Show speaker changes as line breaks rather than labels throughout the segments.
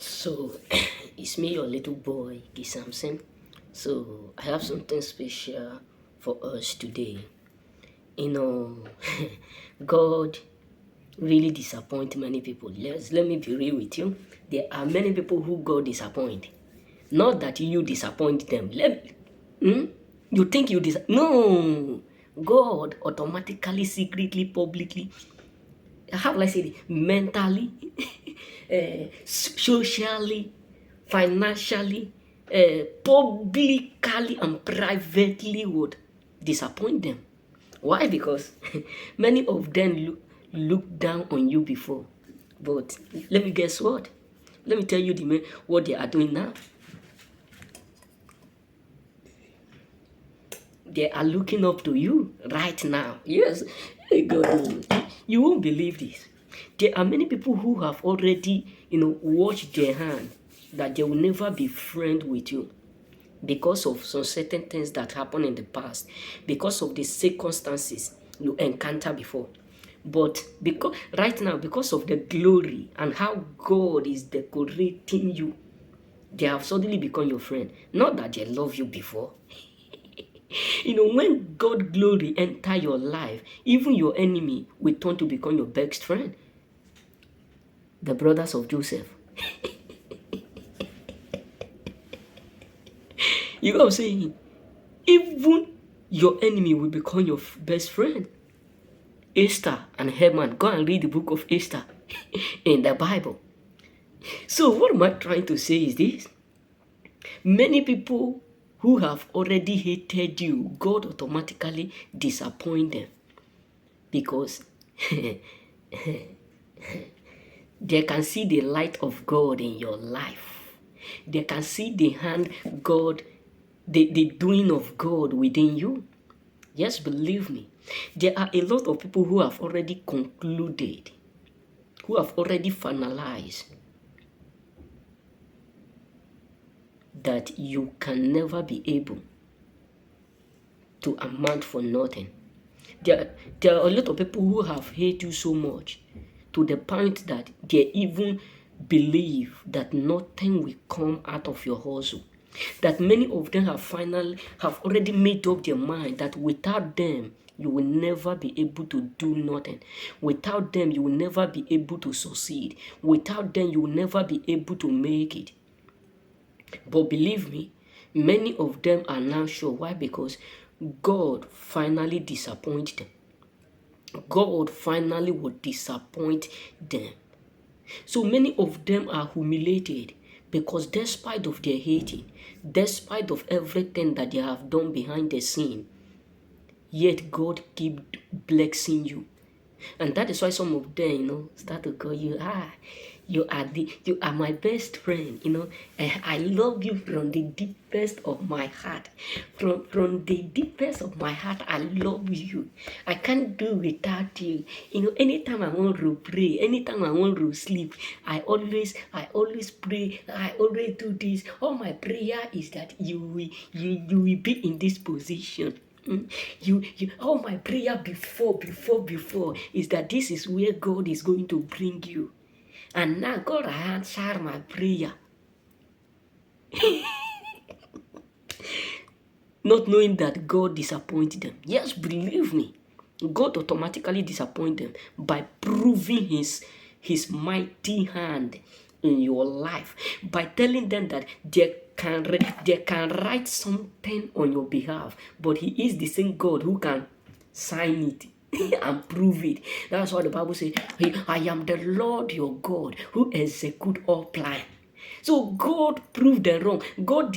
So, it's me, your little boy, G Samson. So, I have something special for us today. You know, God really disappoint many people. Let me be real with you. There are many people who God disappoint. Not that you disappoint them. You think you no. God automatically, secretly, publicly, how will I say it? Mentally, socially, financially, publicly, and privately would disappoint them. Why? Because many of them look down on you before. But let me guess what? Let me tell you what they are doing now. They are looking up to you right now. Yes, God, you won't believe this. There are many people who have already, washed their hand that they will never be friend with you because of some certain things that happened in the past, because of the circumstances you encountered before. But because right now, because of the glory and how God is decorating you, they have suddenly become your friend. Not that they love you before. When God glory enter your life, even your enemy will turn to become your best friend. The brothers of Joseph. You know what I'm saying? Even your enemy will become your best friend. Esther and Haman. Go and read the book of Esther in the Bible. So what am I trying to say is this? Many people who have already hated you, God automatically disappoint them because they can see the light of God in your life. They can see the hand God, the doing of God within you. Yes, believe me. There are a lot of people who have already concluded, who have already finalized that you can never be able to amount for nothing. There are a lot of people who have hated you so much to the point that they even believe that nothing will come out of your hustle. That many of them have already made up their mind that without them, you will never be able to do nothing. Without them, you will never be able to succeed. Without them, you will never be able to make it. But believe me, many of them are now sure. Why? Because God finally disappointed them. God finally would disappoint them. So many of them are humiliated because despite of their hating, despite of everything that they have done behind the scene, yet God keep blessing you. And that is why some of them, start to call you, you are my best friend, I love you from the deepest of my heart. From the deepest of my heart, I love you. I can't do without you. Anytime I want to pray, anytime I want to sleep, I always pray, I always do this. All my prayer is that you will be in this position. All my prayer before is that this is where God is going to bring you. And now God answered my prayer. Not knowing that God disappointed them. Yes, believe me. God automatically disappointed them by proving his mighty hand in your life. By telling them that they can write something on your behalf. But he is the same God who can sign it and prove it. That's why the Bible says, I am the Lord your God who execute all plan. So God proved them wrong. God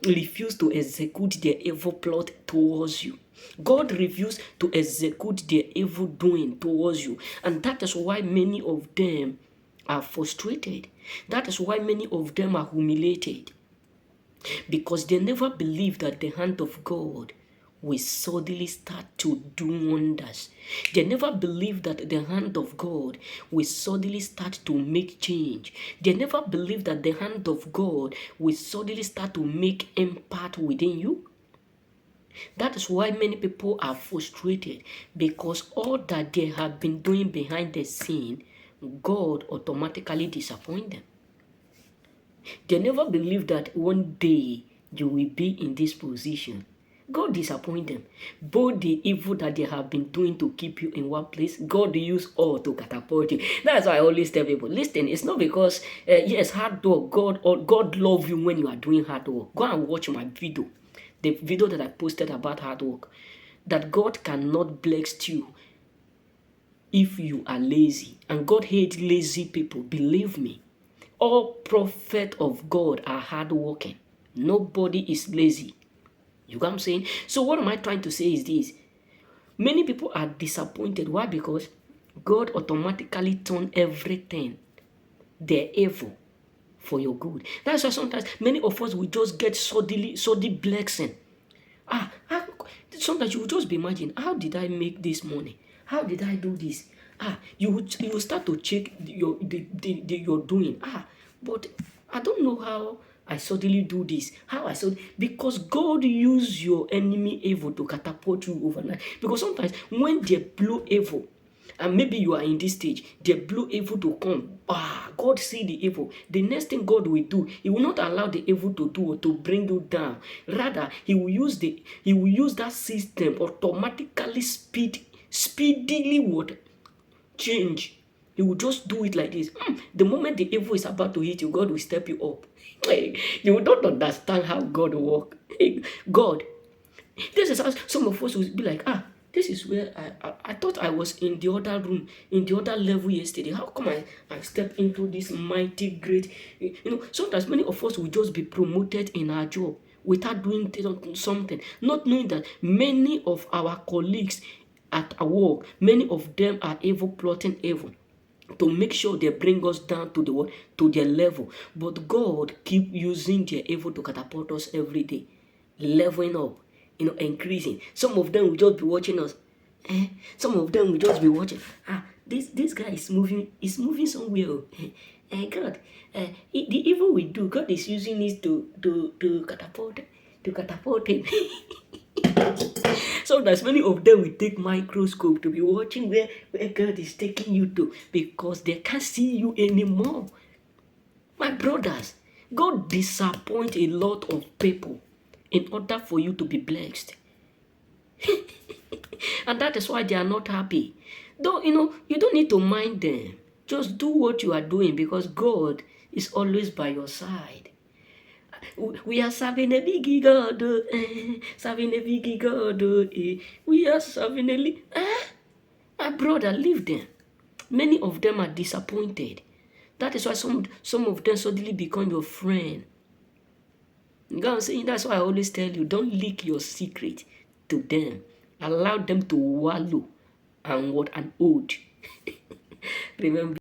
refused to execute their evil plot towards you. God refused to execute their evil doing towards you. And that is why many of them are frustrated. That is why many of them are humiliated. Because they never believe that the hand of God will suddenly start to do wonders. They never believe that the hand of God will suddenly start to make change. They never believe that the hand of God will suddenly start to make impact within you. That is why many people are frustrated, because all that they have been doing behind the scene, God automatically disappoints them. They never believe that one day you will be in this position. God disappoint them. Both the evil that they have been doing to keep you in one place, God use all to catapult you. That's why I always tell people, listen, it's not because, yes, hard work, God love you when you are doing hard work. Go and watch my video, the video that I posted about hard work, that God cannot bless you if you are lazy. And God hates lazy people, believe me. All prophets of God are hardworking. Nobody is lazy. You know what I'm saying? So what am I trying to say is this. Many people are disappointed. Why? Because God automatically turned everything, their evil, for your good. That's why sometimes many of us will just get suddenly blessing. Sometimes you will just be imagining, how did I make this money? How did I do this? You will start to check your doing. But I don't know how I suddenly do this. How I saw, because God use your enemy evil to catapult you overnight. Because sometimes when they blow evil, and maybe you are in this stage, they blow evil to come. God see the evil. The next thing God will do, He will not allow the evil to do or to bring you down. Rather, He will use that system automatically speedily what change. He will just do it like this. The moment the evil is about to hit you, God will step you up. You don't understand how God works. God, this is how some of us will be like, this is where I thought I was in the other room, in the other level yesterday. How come I stepped into this mighty great, sometimes many of us will just be promoted in our job without doing something, not knowing that many of our colleagues at our work, many of them are evil, plotting evil to make sure they bring us down to their level. But God keep using their evil to catapult us every day, leveling up, increasing. Some of them will just be watching us. Some of them will just be watching. This guy is moving somewhere. God, the evil we do, God is using it to catapult him. So there's many of them will take microscope to be watching where God is taking you to, because they can't see you anymore. My brothers, God disappoints a lot of people in order for you to be blessed. And that is why they are not happy. Though, you don't need to mind them. Just do what you are doing, because God is always by your side. We are serving a big God, serving a big God. We are serving my brother, leave them. Many of them are disappointed. That is why some of them suddenly become your friend. You know what I'm saying? That's why I always tell you, don't leak your secret to them. Allow them to wallow and what an oath. Remember.